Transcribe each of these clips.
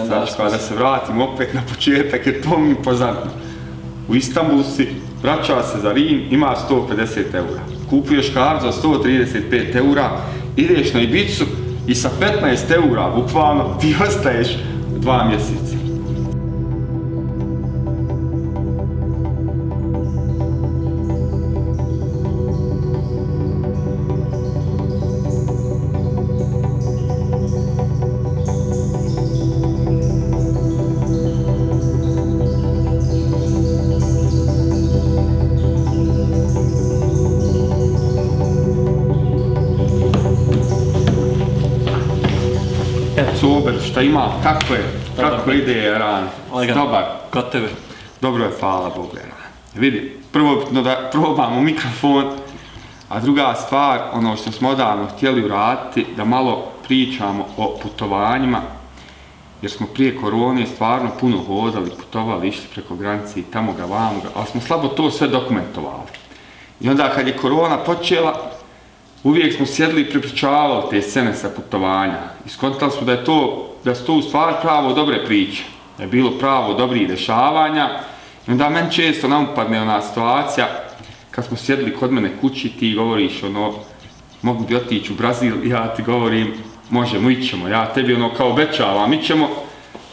Znači, pa da se vratim opet na početak, jer to mi je pozadno. U Istanbulu si, vraća se za Rim, ima 150 eura. Kupuješ kartu za 135 eura, ideš na Ibicu i sa 15 eura, bukvalno, ti ostaješ 2 mjeseca. Sober, šta ima, kako ide Ran? Dobar. Kod tebe? Dobro je, hvala Bogu Ran. Vidi, prvo da probamo mikrofon, a druga stvar, ono što smo odavno htjeli uraditi, da malo pričamo o putovanjima, jer smo prije korone stvarno puno hodali, putovali, išli preko granice i tamo ga, vamo ga, ali smo slabo to sve dokumentovali. I onda kad je korona počela, uvijek smo sjedli i prepričavali te scene sa putovanja i skontali smo da su to u stvari pravo dobre priče, da je bilo pravo dobrih dešavanja i onda meni često nam upadne ona situacija kad smo sjedli kod mene kući ti govoriš ono, mogu bi otići u Brazil i ja ti govorim možemo, ićemo, ja tebi ono kao obećavam, ićemo,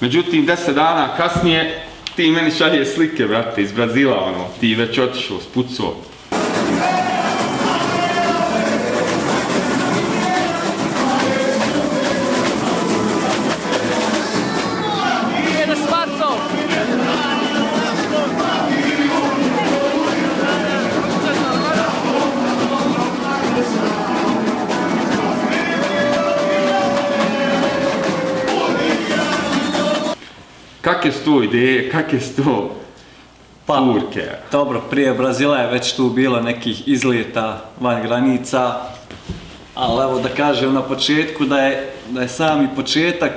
međutim 10 dana kasnije ti meni šalje slike, brate, iz Brazila, ono, ti već otišao, spucao. Kakve su to ideje, kakve su to furke? Dobro, prije Brazila je već tu bilo nekih izlijeta van granica, ali evo da kažem na početku da je sami početak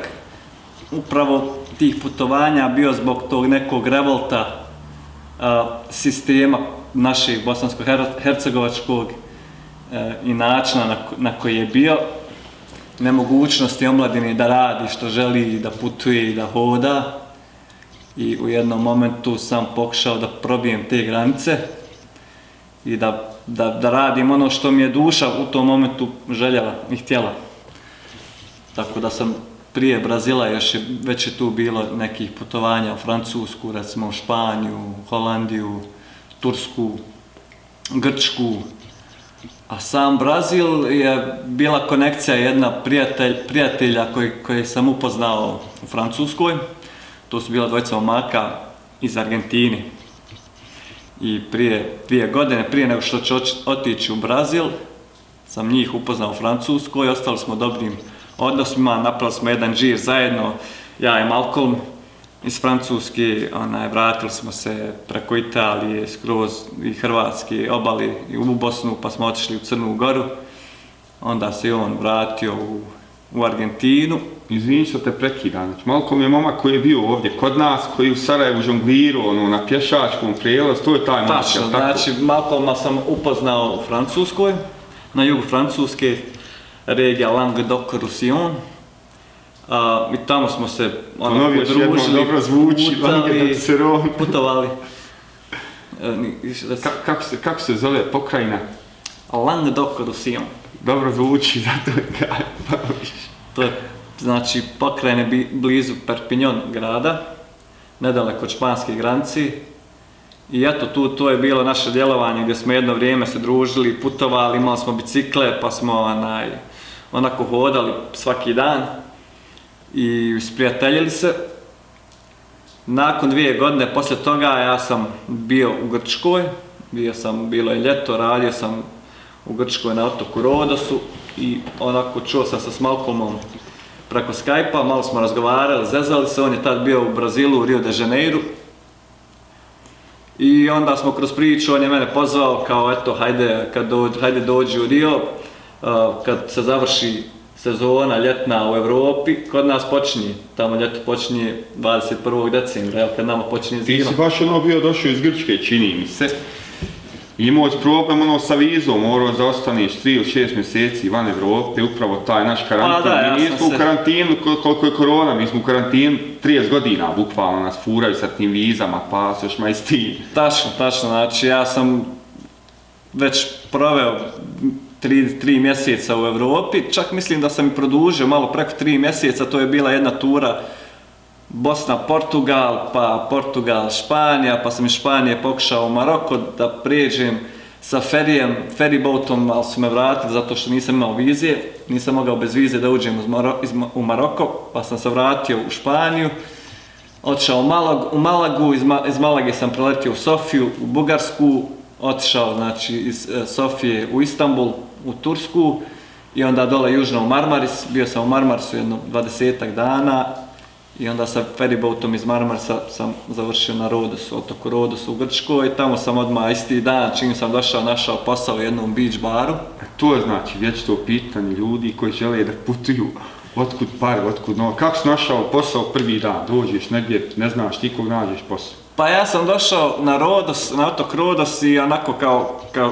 upravo tih putovanja bio zbog tog nekog revolta sistema našeg bosansko-hercegovačkog i načina na koji je bio, nemogućnosti omladine da radi što želi, da putuje i da hoda. I u jednom momentu sam pokušao da probijem te granice i da radim ono što mi je duša u tom momentu željela i htjela. Tako da sam prije Brazila već je tu bilo nekih putovanja u Francusku, recimo u Španiju, Holandiju, Tursku, Grčku. A sam Brazil je bila konekcija jedna prijatelja koji sam upoznao u Francuskoj. To su bila dvojica momaka iz Argentine. I prije 2 godine, prije nego što ću otići u Brazil, sam njih upoznao u Francuskoj, ostali smo dobrim odnosima, napravili smo jedan džir zajedno, ja i Malcolm iz Francuske, vratili smo se preko Italije, skroz i Hrvatske obali i u Bosnu, pa smo otišli u Crnu Goru. Onda se i on vratio u Argentinu. Izvini što te prekidam, znači Malcolm je momak koji je bio ovdje kod nas, koji u Sarajevu žonglirao na pješačkom prijelazu, to je taj momak, jel' tako? Znači Malcolma sam upoznao u Francuskoj, na jugu Francuske, regija Languedoc-Roussillon. I tamo smo se podružili, dobro zvuči, putovali. Kako se zove pokrajina? Languedoc-Roussillon. Dobro zvuči, zato je to je, znači, pokrajine blizu Perpignan grada, nedaleko od španske granice. I eto, to je bilo naše djelovanje gdje smo jedno vrijeme se družili, putovali, imali smo bicikle, pa smo onako hodali svaki dan i sprijateljili se. Nakon 2 godine poslije toga ja sam bio u Grčkoj, bilo je ljeto, radio sam u Grčkoj na otoku Rodosu i onako čuo sam se s Malcolmom preko Skype-a, malo smo razgovarali, zezali se, on je tad bio u Brazilu, u Rio de Janeiru. I onda smo kroz priču, on je mene pozvao kao eto, hajde dođi u Rio, kad se završi sezona ljetna u Europi, kod nas počinje, tamo ljeto počinje 21. decembra, kad nama počinje zima. Ti si baš bio došao iz Grčke, čini mi se. imao si problem ono sa vizom, morao da ostaneš 3 ili 6 mjeseci van Evrope, upravo taj naš karantin. Da, Mi nismo u karantinu koliko je korona, mi smo u karantinu 30 godina, bukvalno nas furaju sa tim vizama, pasošma i s tim. Tačno, znači ja sam već proveo 3 mjeseca u Europi, čak mislim da sam i produžio malo preko 3 mjeseca, to je bila jedna tura Bosna-Portugal, pa Portugal-Španija, pa sam iz Španije pokušao u Maroko da prijeđem sa ferryboatom, ali su me vratili zato što nisam imao vizije, nisam mogao bez vize da uđem u Maroko, pa sam se vratio u Španiju, otišao u Malagu, iz Malage sam preletio u Sofiju, u Bugarsku, otišao znači iz Sofije u Istanbul, u Tursku i onda dole južno u Marmaris, bio sam u Marmarisu jedno 20-ak dana i onda sa ferryboatom iz Marmarisa sam završio na Rodosu, otoku Rodosu u Grčkoj i tamo sam odmah isti dan čim sam došao našao posao u jednom beach baru. To je znači vječito pitanje ljudi koji žele da putuju, otkud pare, otkud novac. Kako si našao posao prvi dan, dođeš negdje, ne znaš nikog nađeš posao? Pa ja sam došao na Rodos, na otok Rodos i onako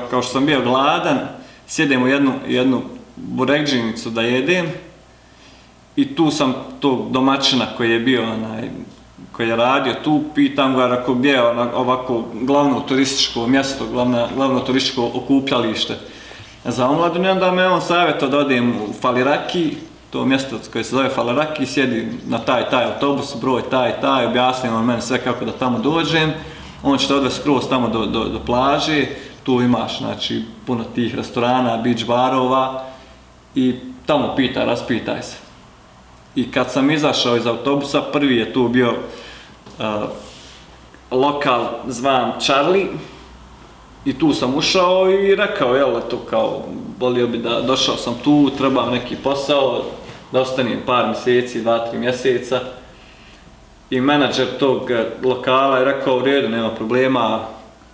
kao što sam bio gladan, sjedem u jednu burekdžinicu da jedem i tu sam tog domaćina koji je bio koji je radio tu, pitam ga ako gdje je ovako glavno turističko mjesto, glavno turističko okupljalište za omladinu i onda me on savjetao da odem u Faliraki, to mjesto koje se zove Faliraki, sjedim na taj autobus, broj taj, objasnio on meni sve kako da tamo dođem, on će te odvesti skroz tamo do plaže, tu imaš znači puno tih restorana, beach barova i tamo raspitaj se. I kad sam izašao iz autobusa, prvi je tu bio lokal zvan Charlie i tu sam ušao i rekao, jel, to kao, volio bi da došao sam tu, trebam neki posao, da ostanem par mjeseci, 2-3 mjeseca. I menadžer tog lokala je rekao, u redu, nema problema,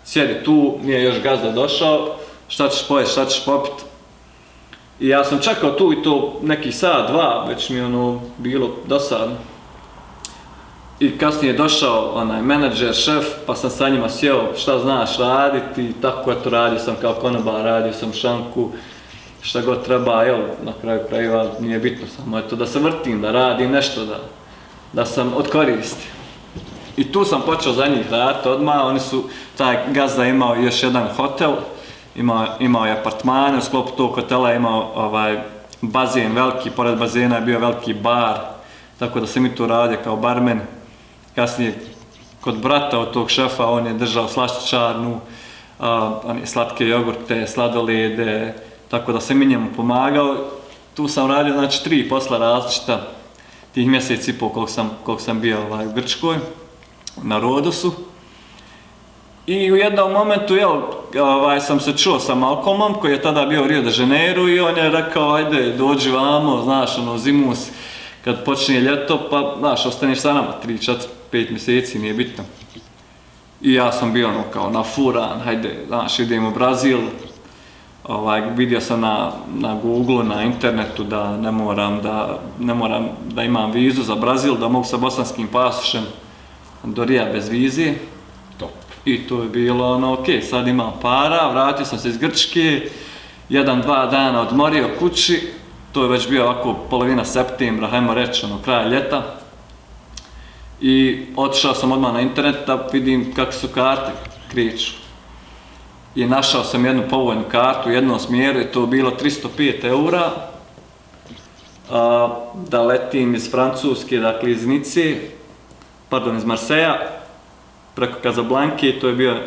sjedi tu, nije još gazda došao, šta ćeš pojesti, šta ćeš popiti. I ja sam čekao tu i to neki sat, 2, već mi ono bilo dosadno. I kasnije je došao onaj menadžer, šef, pa sam sa njima sjeo šta znaš raditi i tako eto radio sam kao konobar, radio sam šanku, šta god treba, evo, na kraju krajeva nije bitno, samo eto da se vrtim, da radim nešto, da sam od koristi. I tu sam počeo za njih raditi odmah, taj gazda imao još jedan hotel, imao je apartmane, u sklopu tog hotela imao bazen veliki, pored bazena je bio veliki bar, tako da sam i tu radio kao barmen. Kasnije, kod brata od tog šefa, on je držao slastičarnu, slatke jogurte, sladolede, tako da sam i njemu pomagao. Tu sam radio, znači, 3 posla različita, tih mjeseci i pol koliko sam bio u Grčkoj, na Rodosu. I u jednom momentu, sam se čuo sa Malcolmom, koji je tada bio u Rio de Janeiru i on je rekao, ajde, dođi vamo, znaš, zimus, kad počinje ljeto, pa, znaš, ostaneš sa nama 3, 4, 5 mjeseci, nije bitno. I ja sam bio kao nafuran, hajde, znaš, idem u Brazil. Vidio sam na Google, na internetu da ne moram da imam vizu za Brazil, da mogu sa bosanskim pasošem do Rija bez vizije. I to je bilo ok, sad imam para, vratio sam se iz Grčke, 1-2 dana odmorio kući, to je već bio ovako polovina septembra, hajmo reći, kraja ljeta. I otišao sam odmah na internet da vidim kako su karte kreću. I našao sam jednu povoljnu kartu u jednom smjeru, je to bilo 305 eura, da letim iz Francuske, dakle iz iz Marseja, preko Casablanke, to je bio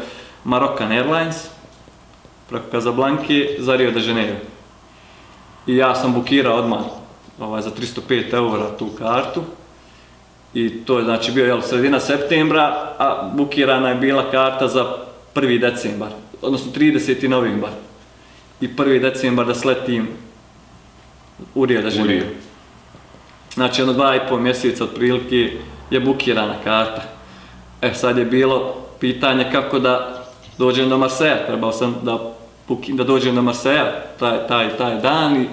Moroccan Airlines, preko Casablanke za Rio de Janeiro. I ja sam bukirao odmah za 305 eura tu kartu. I to je znači bio sredina septembra, a bukirana je bila karta za 1. decembar, odnosno 30. novembar. I 1. decembar da sletim u Rio de Janeiro. Znači 2,5 mjeseca otprilike je bukirana karta. Sad je bilo pitanje kako da dođem do Marseja, trebao sam da dođem do Marseja taj dan i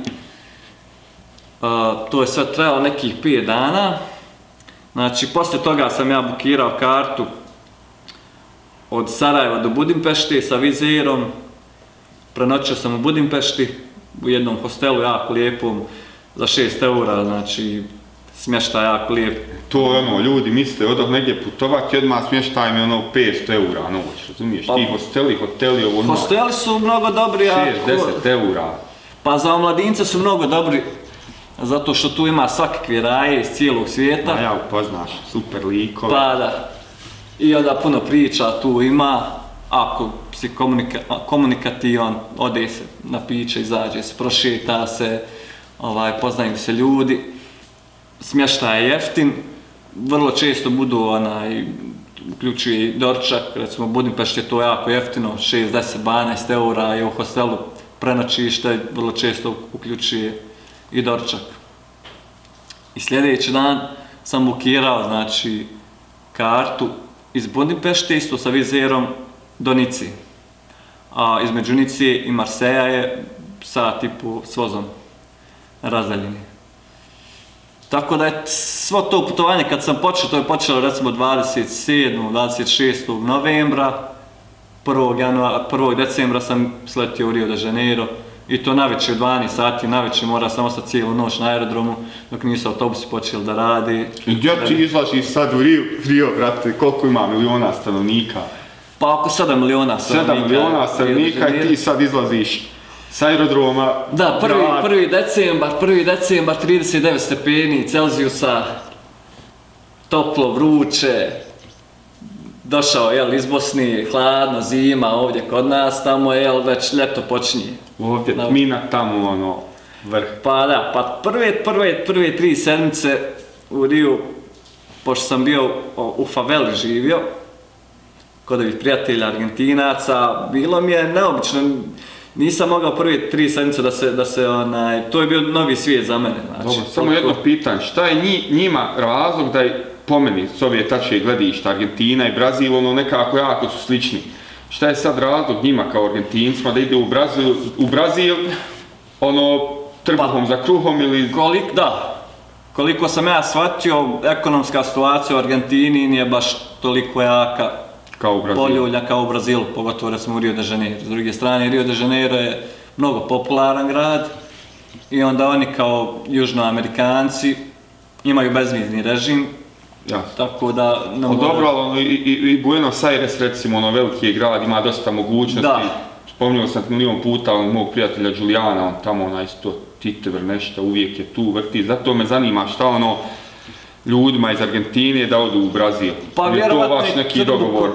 to je sve trajalo nekih 5 dana. Znači, poslije toga sam ja bukirao kartu od Sarajeva do Budimpešte sa vizerom prenoćio sam u Budimpešti, u jednom hostelu jako lijepom, za 6 eura, znači smještaj jako lijep. To je ono, ljudi misle odmah negdje putovati, odmah smještaj mi ono 500 eura noć, razumiješ? Ti hoteli, ovo ono... Hosteli su mnogo dobri, 6-10 eura. Pa za omladince su mnogo dobri, zato što tu ima svakakve raje iz cijelog svijeta. A ja upoznaš, super likove. Pa da. I onda puno priča tu ima, ako si komunikativan, ode se na piće, izađe se, prošeta se, poznaju se ljudi. Smještaj je jeftin, vrlo često budu uključuje i doručak, recimo u Budimpešti je to jako jeftino, 6, 10, 12 eura je u hostelu prenoćište, vrlo često uključuje i doručak. I sljedeći dan sam bukirao, znači, kartu iz Budimpešte, isto sa vizerom do Nici. A između Nici i Marseja je sat i po s vozom razdaljini. Tako da je svo to putovanje kad sam počeo, to je počelo recimo 27. 26. novembra, 1. decembra sam sletio u Rio de Janeiro i to navečer u 12 sati, navečer mora sam ostati cijelu noć na aerodromu dok nisu autobusi počeli da radi. I gdje ti izlaziš sad u Rio, brate, koliko ima miliona stanovnika? Pa oko 7 miliona stanovnika. 7 miliona stanovnika i ti sad izlaziš s aerodroma. Da, 1. decembar, 39 stepeni Celzijusa, toplo, vruće, došao iz Bosne, hladno, zima ovdje kod nas, tamo je već ljeto počinje. Ovdje tmina, tamo vrh. Pa da, pa prve 3 sedmice u Riju, pošto sam bio u faveli živio, kod ovih prijatelja Argentinaca, bilo mi je neobično. Nisam mogao prve 3 sedmice to je bio novi svijet za mene. Znači, dobro, samo jedno pitanje, šta je njima razlog da je po meni s ove tačke gledišta Argentina i Brazil, nekako jako su slični. Šta je sad razlog njima kao Argentincima da ide u Brazil, trbuhom za kruhom ili... Koliko sam shvatio, ekonomska situacija u Argentini nije baš toliko jaka. Poljulja kao u Brazilu, pogotovo recimo u Rio de Janeiro. S druge strane, Rio de Janeiro je mnogo popularan grad i onda oni kao južnoamerikanci imaju bezvizni režim. Jasno. Tako da... Dobro, ali i Buenos Aires, recimo, veliki je grad, ima dosta mogućnosti. Spominjao sam milion puta mog prijatelja Julijana, on tamo isto Titever nešto, uvijek je tu, vrti. Zato me zanima šta ljudima iz Argentine da odu u Brazil. Pa vjerovatno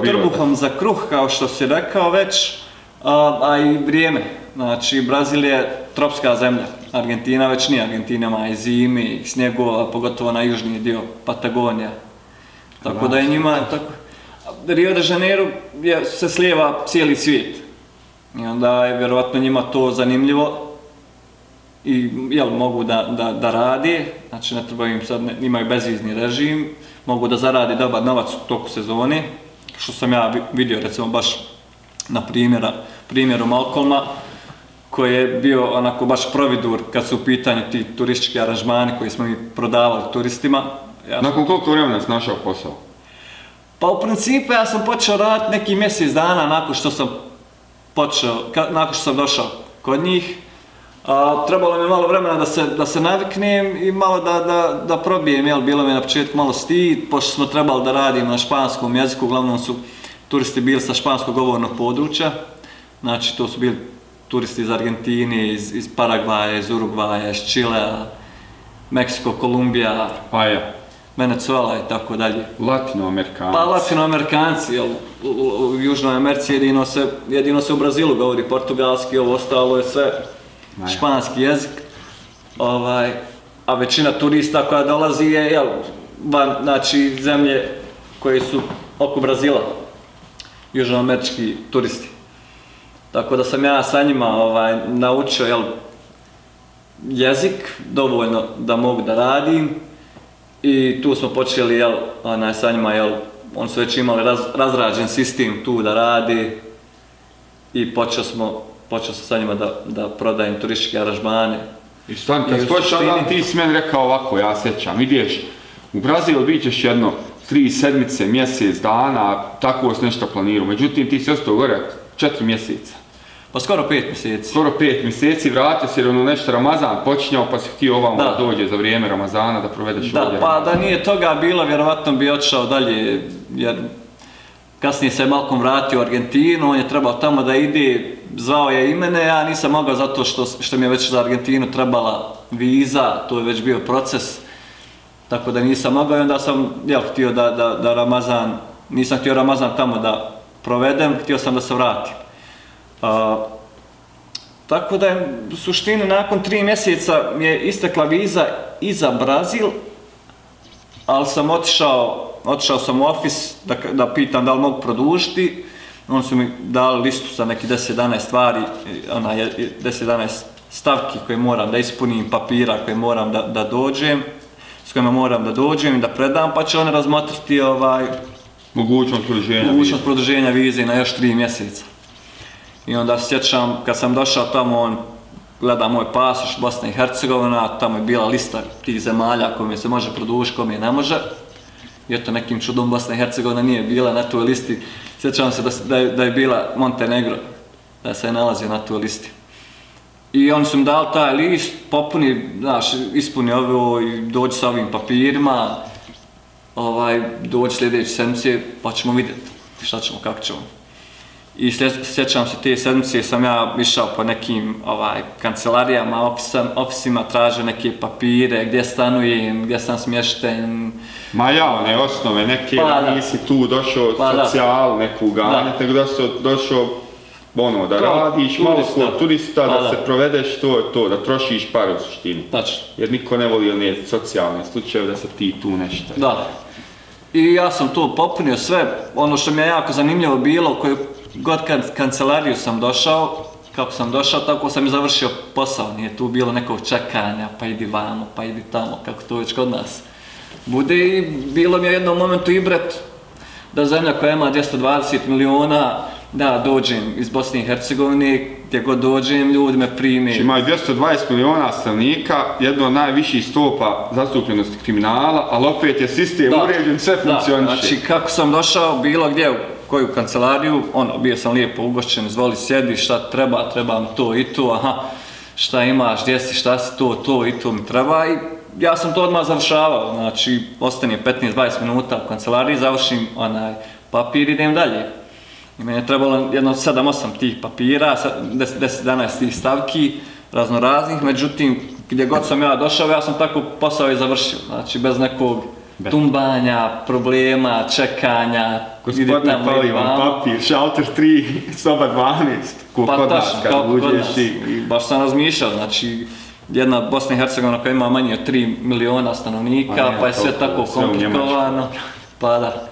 trbuhom za kruh, kao što si rekao već, a i vrijeme. Znači, Brazil je tropska zemlja. Argentina već nije. Argentina ima i zimi, i snjegova, pogotovo na južniji dio Patagonija. Tako da je njima... Rio de Janeiro se slijeva cijeli svijet. I onda je vjerovatno njima to zanimljivo. I mogu da radi, znači ne treba im sad, imaju bezvizni režim, mogu da zaradi dobar novac u toku sezone, što sam ja vidio recimo baš na primjeru Malcolma, koji je bio onako baš providur kad su u pitanju ti turistički aranžmani koji smo mi prodavali turistima. Nakon koliko vremena si našao posao? Pa u principu ja sam počeo raditi neki mjesec dana nakon što sam došao kod njih. Trebalo mi je malo vremena da se naviknem i malo da probijem, bilo mi je na početku malo stid, pošto smo trebali da radimo na španskom jeziku, uglavnom su turisti bili sa španskog govornog područja, znači to su bili turisti iz Argentine, iz Paragvaja, iz Urugvaja, iz Čilea, Meksiko, Kolumbija, Venezuela i tako dalje. Latinoamerikanci. Pa latinoamerikanci, u Južnoj Americi jedino se u Brazilu govori portugalski, ovo ostalo je sve španski jezik, a većina turista koja dolazi je znači zemlje koje su oko Brazila, južnoamerički turisti. Tako da sam ja sa njima naučio jezik dovoljno da mogu da radim i tu smo počeli sa njima, oni su već imali razrađen sistem tu da radi i počeo sam sa njima da prodajem turističke aranžmane. I stani, kad spočeš ti si meni rekao ovako, ja sjećam, ideš u Brazil, bit ćeš 3 sedmice, mjesec dana, tako si nešto planirao, međutim ti si ostao gore 4 mjeseca. Pa skoro 5 mjeseci. Skoro 5 mjeseci, vratio si jer ono nešto Ramazan počinjao pa si htio ovamo da dođe za vrijeme Ramazana da provedeš ovdje. Da, pa da nije toga bilo, vjerovatno bi otišao dalje, jer kasnije se Malcolm vratio u Argentinu, on je trebao tamo da ide, zvao je i mene, ja nisam mogao zato što mi je već za Argentinu trebala viza, to je već bio proces, tako da nisam mogao i onda sam htio da Ramazan, nisam htio Ramazan tamo da provedem, htio sam da se vratim. Tako da je u suštini nakon 3 mjeseca mi je istekla viza i za Brazil, ali sam otišao sam u ofis da pitam da li mogu produžiti. Oni su mi dali listu sa neki 10-11 stvari, 10-11 stavki koje moram da ispunim, papira koje moram da dođem, s kojima moram da dođem i da predam, pa će oni razmotriti mogućnost produženja vize na još 3 mjeseca. I onda se sjećam, kad sam došao tamo, on gleda moj pasoš, Bosna i Hercegovina, tamo je bila lista tih zemalja kojima se može produžiti, kojima ne može. I eto, nekim čudom Bosna i Hercegovina nije bila na toj listi. Sjećam se da je bila Montenegro, da se je nalazio na toj listi. I oni su mi dali taj list, popuni, ispuni ovo i dođi sa ovim papirima, dođi sljedeće sedmice pa ćemo vidjeti šta ćemo, kako ćemo. I sjećam se te sedmice sam ja išao po nekim kancelarijama, ofisima, tražio neke papire, gdje stanujem, gdje sam smješten. Ma one osnove, neke, nisi tu došao socijalu neku ganjati, nego da si došao da radiš, malo kod turista, da se provedeš to, da trošiš pare u suštini. Tačno. Jer niko ne voli one socijalne slučajeve da se ti tu nešto. Da. I ja sam to popunio sve, ono što mi je jako zanimljivo bilo, koju god kancelariju sam došao, kako sam došao, tako sam i završio posao, nije tu bilo nekog čekanja, pa idi vamo, pa idi tamo, kako to već kod nas bude. I bilo mi je u jednom momentu ibret da zemlja koja ima 220 miliona, da dođem iz Bosne i Hercegovine, gdje god dođem, ljudi me prime. Imaju 220 miliona stanovnika, jedno od najviših stopa zastupljenosti kriminala, ali opet je sistem uređen, sve funkcioniše. Znači, kako sam došao, bilo gdje, u koju kancelariju, bio sam lijepo ugošćen, izvoli sjedi, šta trebam to i to, šta imaš, gdje si, šta si, to i to mi treba. I ja sam to odmah završavao, znači, ostane 15-20 minuta u kancelariji, završim papir i idem dalje. I meni je trebalo jedno 7-8 tih papira, 10-11 tih stavki, raznoraznih, međutim, gdje god sam ja došao, ja sam tako posao i završio, znači bez nekog tumbanja, problema, čekanja. Gospodine, fali vam papir, šalter 3, soba 12, kod nas kad uđeš i baš sam razmišljao, znači jedna Bosna i Hercegovina koja ima manje od 3 miliona stanovnika, pa je sve tako komplikovano, pa da.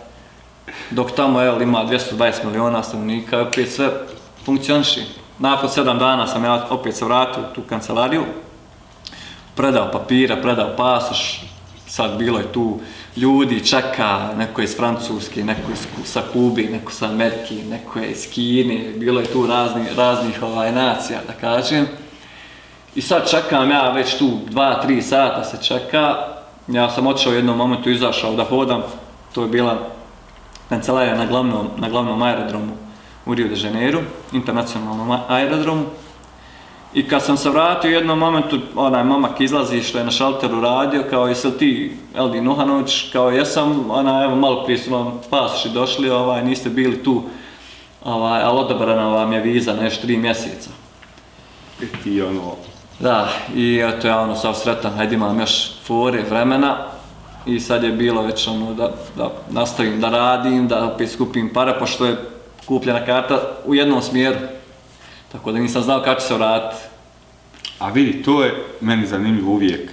Dok tamo ima 220 miliona stanovnika i opet sve funkcioniše. Nakon 7 dana sam ja opet se vratio u tu kancelariju, predao papira, predao pasoš, sad bilo je tu ljudi, čeka, neko je iz Francuske, neko sa Kubi, neko sa Amerike, neko je iz Kine, bilo je tu raznih nacija, da kažem. I sad čekam ja već tu 2-3 sata se čeka, ja sam otišao u jednom momentu, izašao da hodam, to je bila kancelarija na glavnom aerodromu u Rio de Janeiro, internacionalnom aerodromu. I kad sam se vratio u jednom momentu, onaj momak izlazi što je na šalteru radio, kao jesi li ti Eldin Uhanović, kao jesam, evo malo prije su vam pasoši došli, niste bili tu, ali odabrana vam je viza na još 3 mjeseca. I Da, i eto ja sav sretan, hajde imam još fore, vremena. I sad je bilo već da nastavim da radim, da opet skupim pare, pošto je kupljena karta u jednom smjeru. Tako da nisam znao kako će se vratiti. A vidi, to je meni zanimljivo uvijek,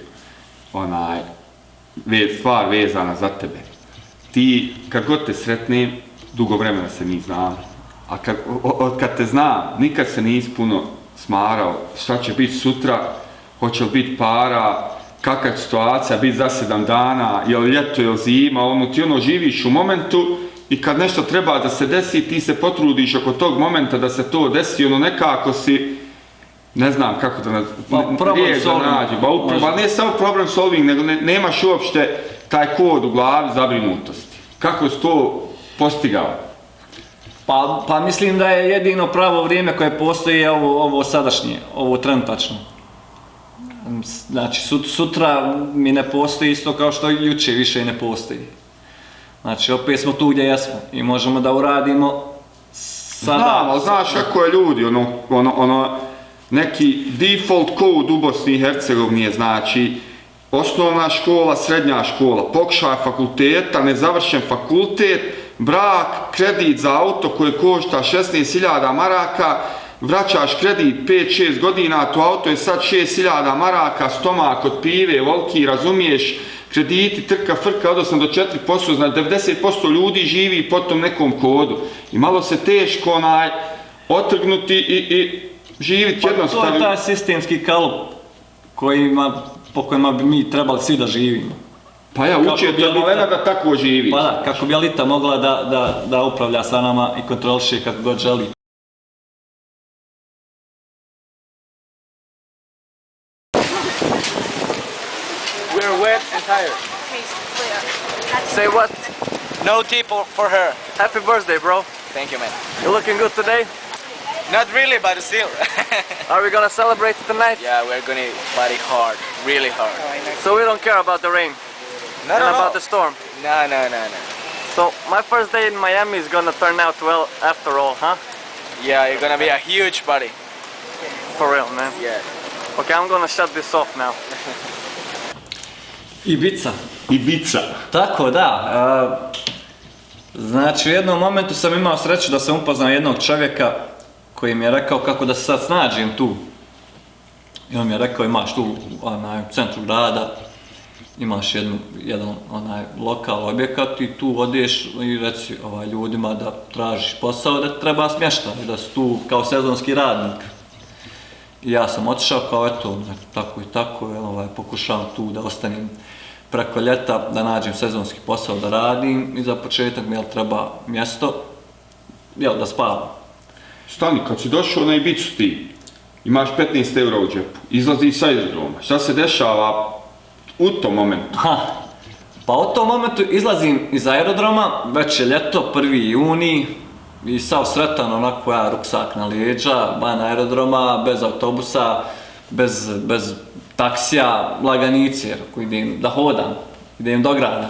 stvar vezana za tebe. Ti, kad god te sretnem, dugo vremena se mi znamo. A kad te znam, nikad se nisi puno smarao šta će biti sutra, hoće li biti para, kakva će situacija biti za 7 dana, je li ljeto, je li zima, ti živiš u momentu i kad nešto treba da se desi, ti se potrudiš oko tog momenta da se to desi, nekako si, ne znam kako da nađi, pa ne samo problem solving, nego nemaš uopšte taj kod u glavi zabrinutosti. Kako si to postigao? Pa mislim da je jedino pravo vrijeme koje postoji ovo sadašnje, ovo trenutačno. Znači sutra mi ne postoji isto kao što jučer više i ne postoji. Znači opet smo tu gdje jesmo i možemo da uradimo sada. Znam, ali znaš kako je ljudi, neki default code u Bosni i Hercegovini je, znači, osnovna škola, srednja škola, pokušaj fakulteta, nezavršen fakultet, brak, kredit za auto koji košta 16.000 maraka, vraćaš kredit 5-6 godina, to auto je sad 6.000 maraka, stomak od pive, volki, razumiješ, krediti, trka, frka, od 8 do 4%, znači 90% ljudi živi po tom nekom kodu. I malo se teško otrgnuti i živjeti jednostavno. To je taj sistemski kalup po kojima bi mi trebali svi da živimo. Pa ja, učiti od malena da tako živiš. Pa da, kako bi elita mogla da upravlja sa nama i kontroliše kako god želi. We're wet and tired. Say what? No tea for her. Happy birthday, bro. Thank you, man. You looking good today? Not really, but still. Are we gonna celebrate tonight? Yeah, we're gonna party hard, really hard. So we don't care about the rain No, and no, about no. the storm. No. So my first day in Miami is gonna turn out well after all, huh? Yeah, you're gonna be a huge party. For real, man. Yeah. Okay, I'm gonna shut this off now. Ibiza. Ibiza. Tako da, znači u jednom momentu sam imao sreću da sam upoznao jednog čovjeka koji mi je rekao kako da se sad snađem tu. I on mi je rekao imaš tu u centru grada, imaš jedan lokal objekat i tu odeš i reci ljudima da tražiš posao, da treba smještaj, da su tu kao sezonski radnik. I ja sam otišao kao eto, tako i tako, pokušavam tu da ostanem preko ljeta, da nađem sezonski posao da radim i za početak mi treba mjesto, da spavam. Stani, kad si došao na Ibicu ti, imaš 15 eura u džepu, izlaziš sa aerodroma, šta se dešava u tom momentu? Pa u tom momentu izlazim iz aerodroma, već je ljeto, 1. juni, i sav sretan, onako ja ruksak na leđa, van aerodroma, bez autobusa, bez taksija, laganice, jer ako idem da hodam, idem do grada.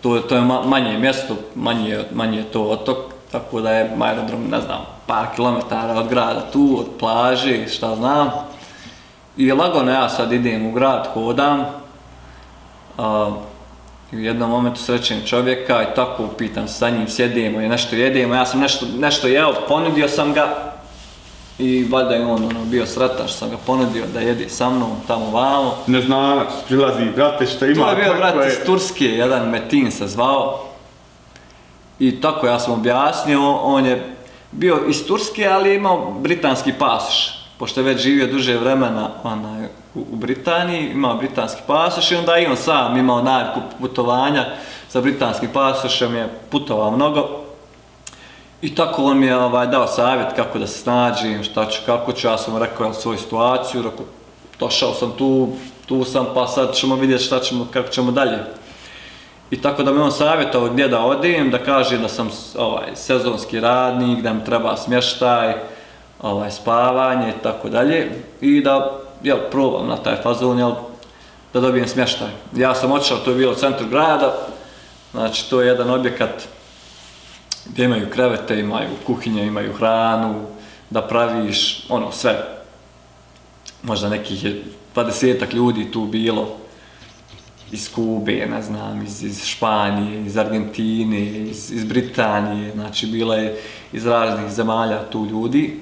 To je manje mjesto, manje je to otok, tako da je aerodrom, ne znam, par kilometara od grada tu, od plaže, šta znam. I lagano ja sad idem u grad, hodam. I u jednom momentu srećem čovjeka i tako upitam sa njim, sjedimo i nešto jedemo. Ja sam nešto jeo, ponudio sam ga i valjda je on bio sretan što sam ga ponudio da jede sa mnom tamo vamo. Neznanac, prilazi, brate, šta ima? To je bio brat iz Turske, jedan Metin se zvao. I tako ja sam objasnio, on je bio iz Turske, ali je imao britanski pasoš. Pošto je već živio duže vremena u Britaniji, imao britanski pasoš i onda i on sam imao naviku putovanja sa britanskim pasošem, je putovao mnogo. I tako on mi je dao savjet kako da se snađem, šta ću, kako ću, ja sam mu rekao svoju situaciju, rekao, došao sam tu sam, pa sad ćemo vidjeti kako ćemo dalje. I tako da me on savjetovao gdje da odem, da kaže da sam sezonski radnik, da mi treba smještaj, spavanje i tako dalje. I da probam na taj fazon, da dobijem smještaj. Ja sam otišao, to je bilo u centru grada, znači to je jedan objekat gdje imaju krevete, imaju kuhinje, imaju hranu, da praviš sve. Možda nekih 20-ak ljudi tu bilo. Iz Kube, ne znam, iz Španije, iz Argentine, iz Britanije, znači bilo je iz raznih zemalja tu ljudi.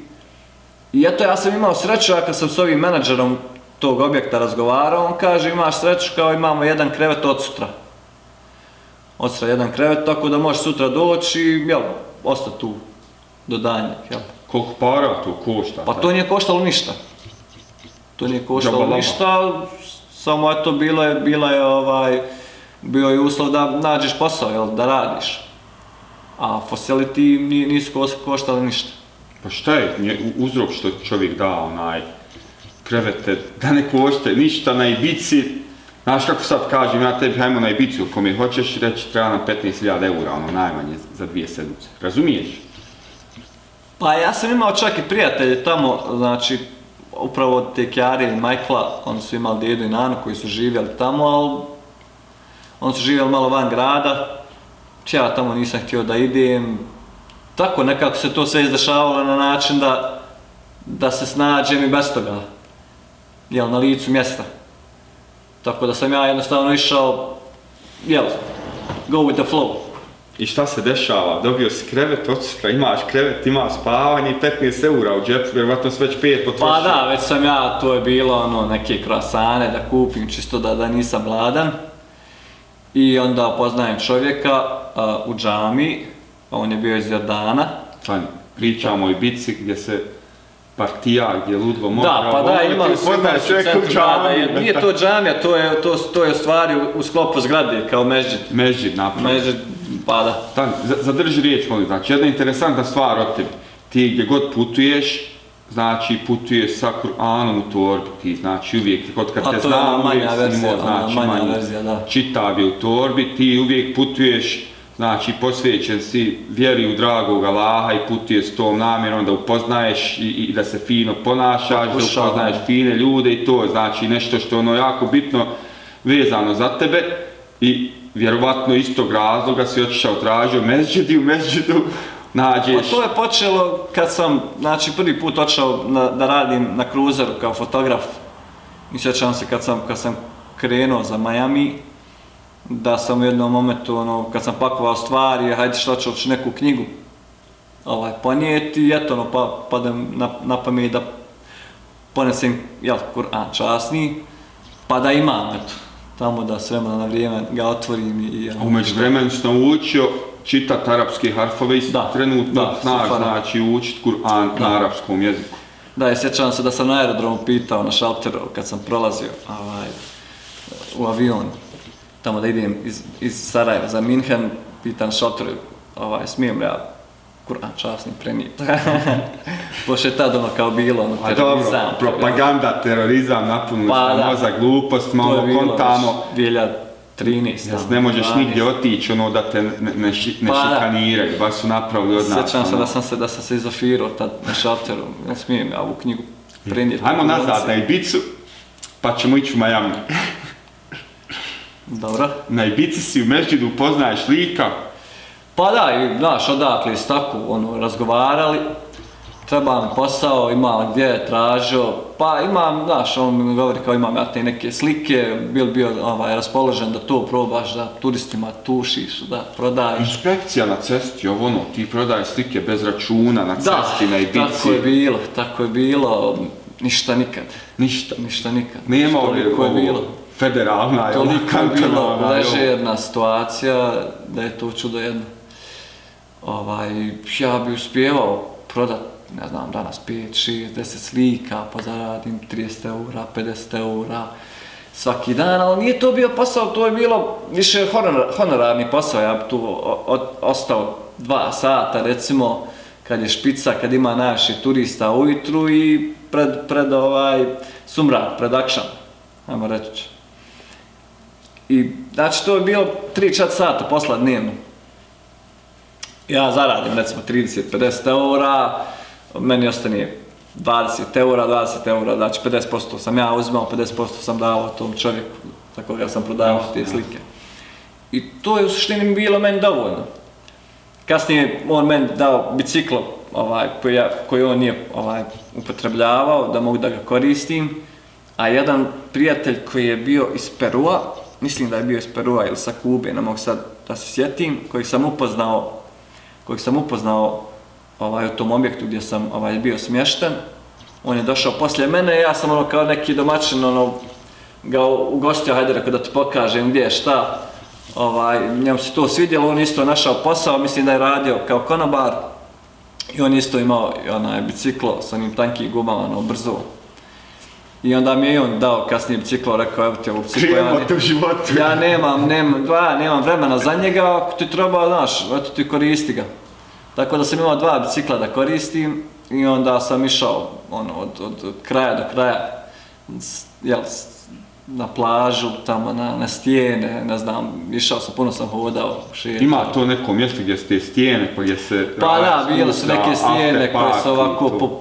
I eto, ja sam imao sreću, a kad sam s ovim menadžerom tog objekta razgovarao, on kaže imaš sreću kao imamo jedan krevet od sutra. Od sutra jedan krevet, tako da možeš sutra doći i ostati tu do danjeg. Koliko para to košta? Pa to nije koštalo ništa. To nije koštalo ništa. Samo eto bio je uslov da nađeš posao, da radiš. A facility nisu koštali ništa. Pa šta je uzrok što čovjek da krevete da ne košte ništa na Ibici, Znaš kako sad kažem, ja tebi hajmo na Ibicu, ko mi hoćeš reći treba nam 15.000 eura, ono najmanje za 2 sedmice. Razumiješ? Pa ja sam imao čak i prijatelje tamo, znači, upravo od te Kjare i Majkla, oni su imali djedu i nanu koji su živjeli tamo, ali oni su živjeli malo van grada, ja tamo nisam htio da idem, tako nekako se to sve izdešavalo na način da se snađem i bez toga, jel, na licu mjesta. Tako da sam ja jednostavno išao, jel, go with the flow. I šta se dešava? Dobio si krevet od sutra, imaš krevet, imaš spavanje i 15 eura u džepu, vjerovatno si već 5 potrošio. Pa da, već sam ja, to je bilo ono, neke krasane da kupim čisto da nisam gladan. I onda poznajem čovjeka u džami, on je bio iz Jordana. Fajno, pričamo o Ibici gdje se partija, gdje je ludlo mora. Da, pa da, imali su poznaješ čovjeka u džami. Nije to džamija, to je u stvari u sklopu zgrade, kao mežđid. Mežđid napravo. Mežđid, pa da. Tani, zadrži riječ, molim, znači jedna interesantna stvar od tebi. Ti gdje god putuješ, znači putuješ sa Kur'anom u torbi, ti znači uvijek, kad te znam, uvijek si imao, znači manji čitav je u torbi, ti uvijek putuješ, znači posvećen si vjeri u dragog Allaha i putuješ s tom namjerom da upoznaješ i da se fino ponašaš, da upoznaješ fine ljude i to je znači nešto što je ono jako bitno vezano za tebe i vjerovatno istog razloga si otišao tražio mežđid i u mežđidu nađeš... Pa to je počelo kad sam, znači prvi put otišao da radim na kruzeru kao fotograf. I sjećam se kad sam krenuo za Miami, da sam u jednom momentu, ono, kad sam pakovao stvari, hajde šta ću neku knjigu ponijeti i eto, ono, padem na pamet da ponesem, jel, Kur'an časni, pa da imam, eto, tamo da s vremena na vrijeme ga otvorim i... A umeđu vremenu si naučio čitat arapske harfove i trenutno znaš, znači učit Kur'an na arapskom jeziku. Da, i sjećam se da sam na aerodromu pitao na šalteru kad sam prolazio u avion, tamo da idem iz Sarajeva za Minhen, pitan šalteru, smijem ja Kur'an časni prenijeti. Pošto je tad ono kao bilo, ono, terorizam. A dobro, propaganda, terorizam, napunili smo mozak, glupost, malo kontano. To je bilo 2013. Ne možeš nigdje otići, ono, da te ne šikaniraju, baš su napravili od nas. Sjećam se da sam se izofirao tad na šalteru, ne smijem ja ovu knjigu prenijeti. Hajmo nazad na Ibicu, pa ćemo ići u Miami. Dobro. Na Ibici si u mežđidu upoznaješ lika. Pa da, i znaš, odakle su tako razgovarali, treba mi posao, imam gdje je tražio, pa imam, znaš, on mi govori kao imam ja te neke slike, bio raspoložen da to probaš, da turistima tušiš, da prodaješ. Inspekcija na cesti, ti prodaješ slike bez računa na cesti na Ibici. Da, tako je bilo, ništa nikad. Ništa nikad. Nema ovo federalna, toliko je bilo ležerna situacija da je to čudo jedno. Ja bi uspjevao prodat, ne znam, danas 5, 6, 10 slika, pa zaradim 30 eura, 50 eura svaki dan, ali nije to bio posao, to je bilo više honorarni posao, ja bi tu ostao 2 sata, recimo, kad je špica, kad ima najviše turista ujutru i pred sumrak, pred akšam, ajmo reći. I, znači, to je bilo 3-4 sata posla dnevno. Ja zaradim, recimo, 30-50 eura, meni ostane 20 eura, znači 50% sam ja uzimao, 50% sam davao tom čovjeku za koga sam prodavao te slike. I to je u suštini bilo meni dovoljno. Kasnije on meni dao biciklo koji on nije upotrebljavao, da mogu da ga koristim, a jedan prijatelj koji je bio iz Perua, mislim da je bio iz Perua ili sa Kube, ne mogu sad da se sjetim, kojeg sam upoznao u tom objektu gdje sam bio smješten. On je došao poslije mene i ja sam kao neki domaćin ga ugostio, hajde rekao da ti pokažem gdje je šta. Njemu se to svidjelo, on isto našao posao, mislim da je radio kao konobar i on isto imao biciklo s onim tankim gumama, brzo. I onda mi je i on dao kasnije biciklo, rekao evo ti ovu biciklo, ja nemam vremena za njega, ako ti treba, znaš, eto ti koristi ga. Tako da sam imao 2 bicikla da koristim i onda sam išao od kraja do kraja, na plažu, tamo na stijene, ne znam, išao sam, puno sam hodao, šetao. Ima to neko mjesto gdje su te stijene gdje se... Pa da, bile su neke stijene koje su ovako to.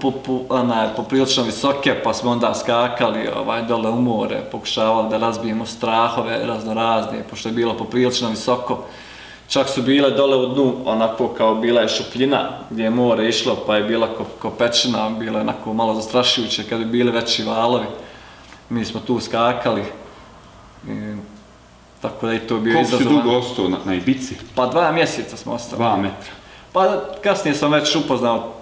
poprilično visoke, pa smo onda skakali dole u more, pokušavali da razbijemo strahove raznorazne, pošto je bilo poprilično visoko. Čak su bile dole u dnu, onako kao bila je šupljina gdje je more išlo, pa je bila ko pećina, bilo je onako malo zastrašujuće kad bi bili veći valovi. Mi smo tu skakali, tako da je to bio izazovan. Koliko si dugo ostao na Ibici? Pa 2 mjeseca smo ostali. 2 metra. Pa kasnije sam već upoznao,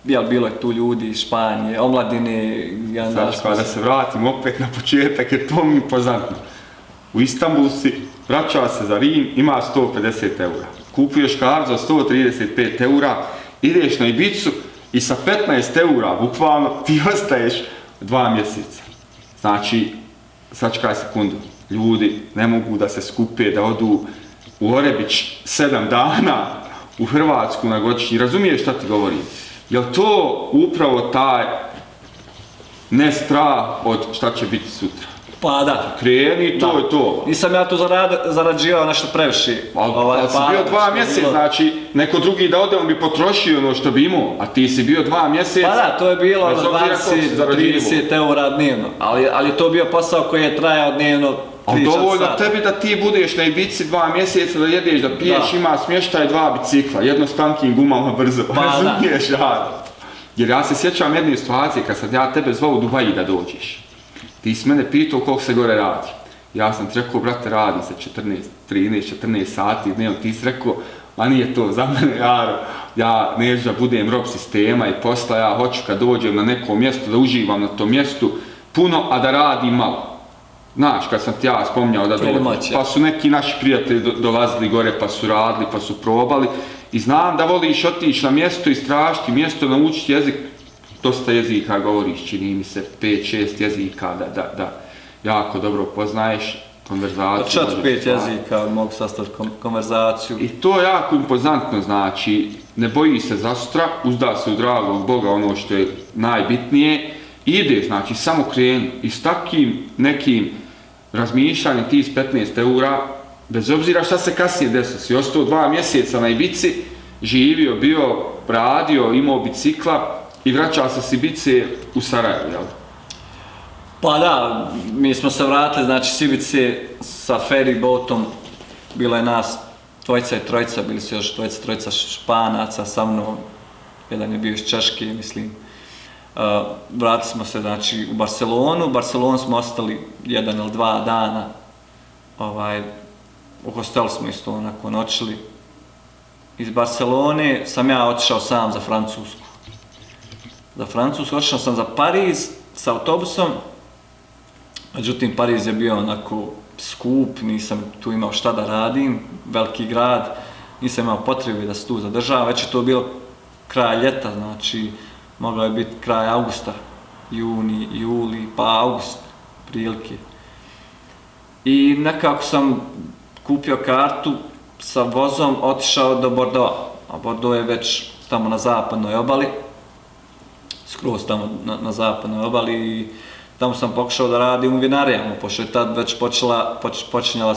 bilo je tu ljudi iz Španije, omladine. Sad da se vratim opet na početak jer to mi je impozantno. U Istanbul si, vraćao se za Rim, ima 150 eura. Kupuješ kartu za 135 eura, ideš na Ibicu i sa 15 eura, bukvalno, ti ostaješ 2 mjeseca. Znači, sačekaj sekundu, ljudi ne mogu da se skupe, da odu u Orebić 7 dana, u Hrvatsku na godišnji. Razumiješ šta ti govorim? Jel to upravo taj ne strah od šta će biti sutra? Pa da. Kreni, to je to. Nisam ja tu zarađivao nešto previše. Ali si bio 2 mjeseca, znači neko drugi da ode, on bi potrošio ono što bi imao, a ti si bio 2 mjeseca. Pa da, to je bilo 20-30 eura dnevno, ali to je bio posao koji je trajao dnevno 3-4 sata. Ali dovoljno tebi da ti budeš na Ibici 2 mjeseca, da jedeš, da piješ, ima smještaj 2 bicikla, jedno s tankim gumama brzo, razumiješ ja. Jer ja se sjećam jedne situacije kad sam ja tebe zvao u Dubaji da dođeš. Ti si mene pitao koliko se gore radi. Ja sam ti rekao, brate, radi se 14 sati dnevno. Ti si rekao, a nije to za mene, ja neću da budem rob sistema i posla, ja hoću kad dođem na neko mjesto da uživam na tom mjestu puno, a da radim malo. Znaš, kad sam ti ja spominjao da dođem, pa su neki naši prijatelji dolazili gore, pa su radili, pa su probali. I znam da voliš otići na mjesto, istražiti mjesto, naučiti jezik. Dosta jezika govoriš, čini mi se 5-6 jezika da jako dobro poznaješ konverzaciju. Od 4-5 jezika mogu sastaviti konverzaciju. I to je jako impozantno, znači ne boji se za sutra, uzda se u dragog Boga ono što je najbitnije, ide, znači samo kreni i s takim nekim razmišljanjem ti s 15 eura, bez obzira šta se kasnije desilo, si ostao 2 mjeseca na Ibici, živio, bio, radio, imao bicikla, i vraćao se s Ibice u Sarajevo, jel? Pa da, mi smo se vratili, znači s Ibice sa ferry boatom, bilo je nas 2 i 3, bili su još 2 i 3 Španaca sa mnom, jedan je bio iz Češke, mislim. Vratili smo se, znači, u Barcelonu, u Barcelonu smo ostali 1 ili 2 dana, u hostelu smo isto onako noćili. Iz Barcelone sam ja otišao sam za Francusku. Za Francusku, otišao sam za Pariz s autobusom, međutim Pariz je bio onako skup, nisam tu imao šta da radim, veliki grad, nisam imao potrebe da se tu zadržavam, već je to bilo kraj ljeta, znači moglo je biti kraj augusta, juni, juli, pa august, prilike. I nekako sam kupio kartu sa vozom, otišao do Bordeaux, a Bordeaux je već tamo na zapadnoj obali, skroz tamo na zapadnoj obali i tamo sam pokušao da radim u vinarijama, pošto je tad već počinjala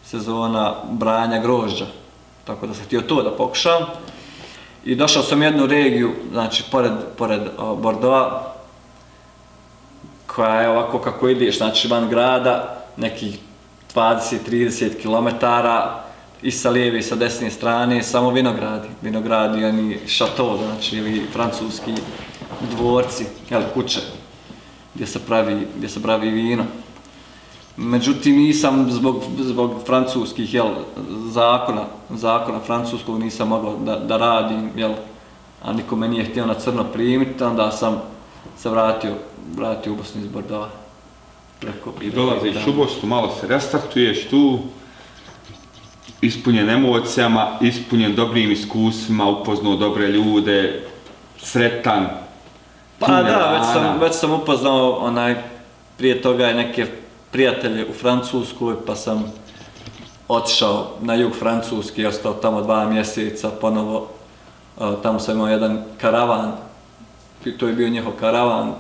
sezona branja grožđa, tako da sam htio to da pokušam. I došao sam u jednu regiju, znači pored Bordeauxa, koja je ovako kako ideš, znači van grada, nekih 20-30 km, i sa lijeve i sa desne strane, samo vinogradi, oni šato, znači, ili francuski dvorci, kuće, gdje se pravi vino. Međutim, nisam zbog francuskih zakona francuskog nisam mogao da radim, a niko me nije htio na crno primiti, onda sam se vratio u Bosnu iz Bordova. I dolaziš u Bosnu, malo se restartuješ tu, ispunjen emocijama, ispunjen dobrim iskustvima, upoznao dobre ljude, sretan. Pa da, već sam upoznao prije toga neke prijatelje u Francuskoj, pa sam otišao na jug Francuski i ostao tamo 2 mjeseca, ponovo tamo sam imao jedan karavan to je bio njihov karavan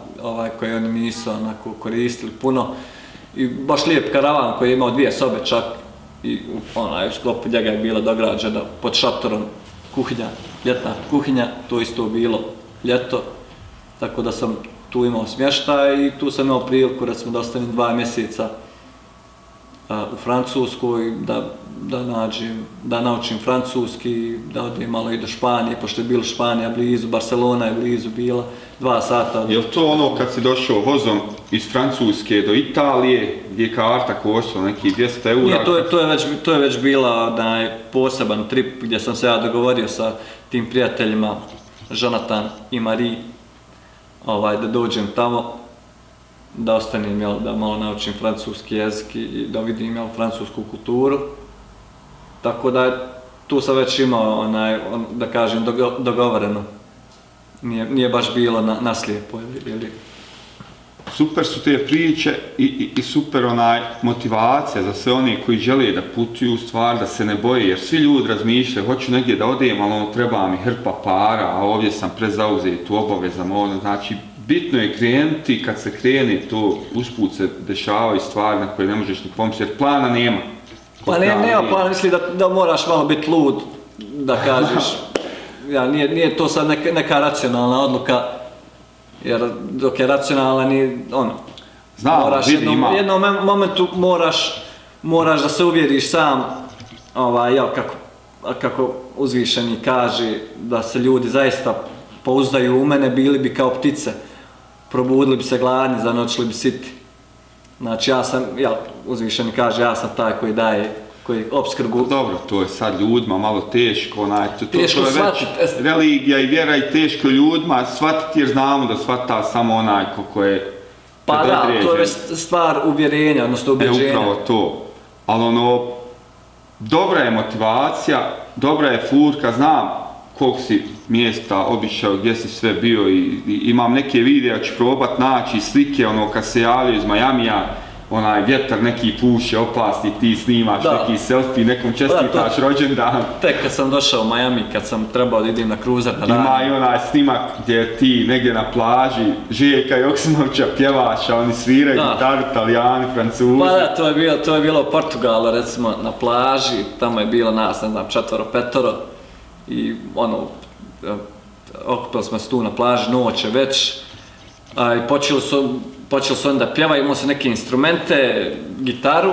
koji oni nisu onako koristili puno. I baš lijep karavan koji je imao 2 sobe čak i u sklopu njega je bila dograđena pod šatorom kuhinja, ljetna kuhinja, to isto bilo ljeto, tako da sam tu imao smještaj i tu sam imao priliku recimo da ostanem 2 mjeseca u Francuskoj, da naučim francuski, da odem malo i do Španije, pošto je bila Španija blizu, Barcelona je blizu bila, 2 sata. Je li to ono kad si došao vozom iz Francuske do Italije, gdje je karta koštala nekih 200 €? Nije, to je već bila poseban trip gdje sam se ja dogovorio sa tim prijateljima, Jonathan i Marie, da dođem tamo, da ostanem, da malo naučim francuski jezik i da vidim francusku kulturu. Tako da tu sam već imao, da kažem, dogovoreno. Nije baš bilo na slijepo. Super su te priče i super motivacija za sve one koji žele da putuju u stvar, da se ne boje, jer svi ljudi razmišljaju, hoću negdje da odem, ali treba mi hrpa para, a ovdje sam prezauzet u obavezama, znači bitno je krenuti, kad se krene to usput se dešavaju stvari na koje ne možeš ni pomisliti, jer plana nema. Pa nema plana, misli da moraš malo biti lud, da kažeš, nije to sad neka racionalna odluka, jer dok je racionalna moraš u jednom momentu moraš da se uvjeriš sam, kako uzvišeni kaže, da se ljudi zaista pouzdaju u mene, bili bi kao ptice, probudili bi se gladni, zanočili bi siti. Znači uzvišeni kaže, ja sam taj koji daje, koji opskrbu. Dobro, to je sad ljudima malo teško, teško to je shvatiti. Religija i vjera i teško ljudima shvatiti jer znamo da shvata samo onaj ko je pa da, to je stvar uvjerenja, odnosno ubeđenja. Upravo to, ali dobra je motivacija, dobra je furka, znam koliko si mjesta obišao, gdje si sve bio i imam neke videa, ću probat naći slike, kad se javio iz Majamija, vjetar neki puše, opasni, ti snimaš neki selfie, nekom čestitaš rođendan. Tek kad sam došao u Miami, kad sam trebao da idem na kruzer da radim. Ima i onaj snimak gdje ti negdje na plaži, Željka Joksimovića pjevaš, a oni sviraju gitaru, Italijani, Francuzi. Pa da, to je bilo u Portugalu, recimo, na plaži, tamo je bilo nas, ne znam, 4-5 i okupili smo se tu na plaži, noć je već, i počeli su onda pjevaju, imali su neke instrumente, gitaru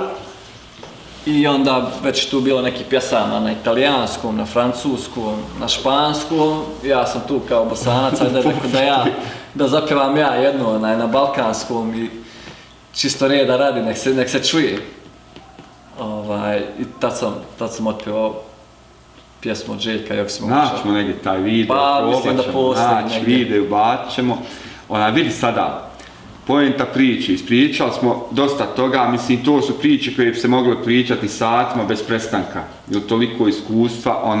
i onda već tu bilo nekih pjesama na italijanskom, na francuskom, na španskom. Ja sam tu kao Bosanac, ajde rekao da zapjevam ja jednu na balkanskom i čisto reda radi, nek se čuje. I tad sam otpjevao pjesmu od Željka Joksimovića. Naćemo negdje taj video, naći video, ubacit ćemo. Vidi sada, poenta priče, ispričali smo dosta toga, mislim to su priče koje bi se mogle pričati satima bez prestanka, jer toliko iskustva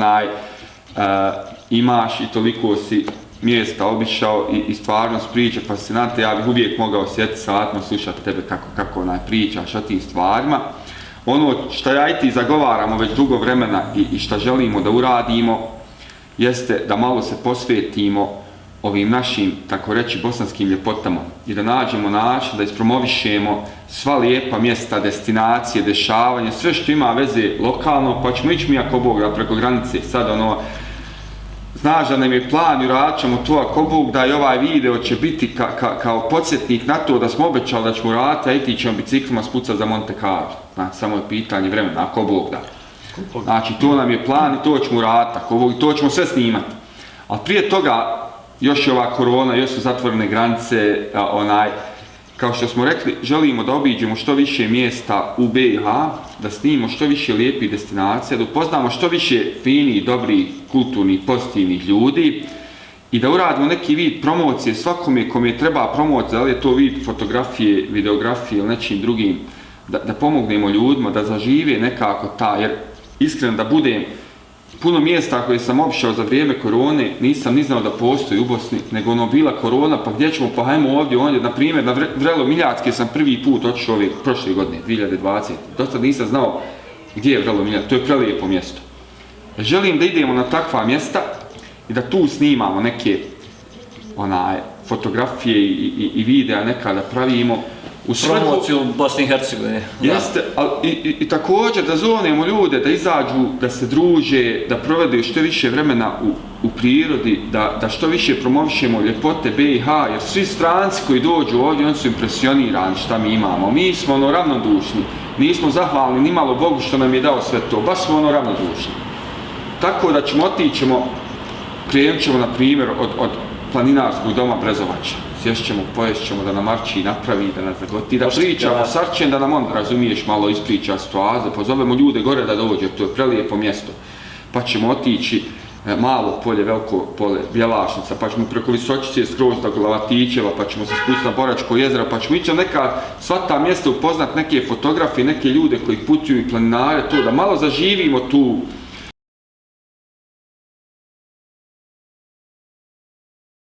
imaš i toliko si mjesta obišao i stvarno su priče fascinante, ja bih uvijek mogao sjetiti satima, slušati tebe kako pričaš o tim stvarima. Ono što ja i ti zagovaramo već dugo vremena i što želimo da uradimo, jeste da malo se posvetimo ovim našim, tako reći, bosanskim ljepotama i da nađemo način da ispromovišemo sva lijepa mjesta, destinacije, dešavanje, sve što ima veze lokalno, pa ćemo ići mi ako Bog da preko granice. Sad znaš da nam je plan i uradit ćemo to ako Bog da i ovaj video će biti kao podsjetnik na to da smo obećali da ćemo uraditi, a i ti ćemo biciklima spucati za Monte Carlo. Znači, samo je pitanje vremena, ako Bog da. Znači, to nam je plan i to ćemo uraditi, ako Bog, i to ćemo sve snimati. Ali prije toga, još je ova korona, još su zatvorene granice, kao što smo rekli, želimo da obiđemo što više mjesta u BiH, da snimimo što više lijepih destinacija, da upoznamo što više finih, dobrih, kulturnih, pozitivnih ljudi i da uradimo neki vid promocije svakome kome treba promocija, da li je to vid fotografije, videografije ili nečim drugim, da pomognemo ljudima, da zažive nekako jer iskreno da budem, puno mjesta koje sam obišao za vrijeme korone nisam ni znao da postoji u Bosni, nego bila korona, pa gdje ćemo, pa hajmo ovdje, na primjer, na Vrelo Miljacke sam prvi put otišao prošle godine, 2020. Dosta nisam znao gdje je Vrelo Miljacke, to je prelijepo mjesto. Želim da idemo na takva mjesta i da tu snimamo neke fotografije i videa nekada pravimo u svrhu... Promociju Bosne i Hercegovine. Jeste, i također da zovnemo ljude da izađu, da se druže, da provedu što više vremena u prirodi, da što više promovišemo ljepote BiH, jer svi stranci koji dođu ovdje, oni su impresionirani šta mi imamo. Mi smo ono ravnodušni, nismo zahvalni ni malo Bogu što nam je dao sve to, baš smo ono ravnodušni. Tako da ćemo otićemo, krenut ćemo na primjer od planinarskog doma Brezovača. Sješćemo, poješćemo da nam Arči napravi, da nas zagoti, da pričamo s Arčem, da nam on, razumiješ, malo ispriča situaciju, pozovemo ljude gore da dođe, to je prelijepo mjesto. Pa ćemo otići malo polje, veliko polje, Bjelašnica, pa ćemo preko Visočice skroz do Glavatićeva, pa ćemo se spustiti na Boračko jezero, pa ćemo ići neka sva ta mjesta upoznat neke fotografije, neke ljude koji putuju i planinare, to da malo zaživimo tu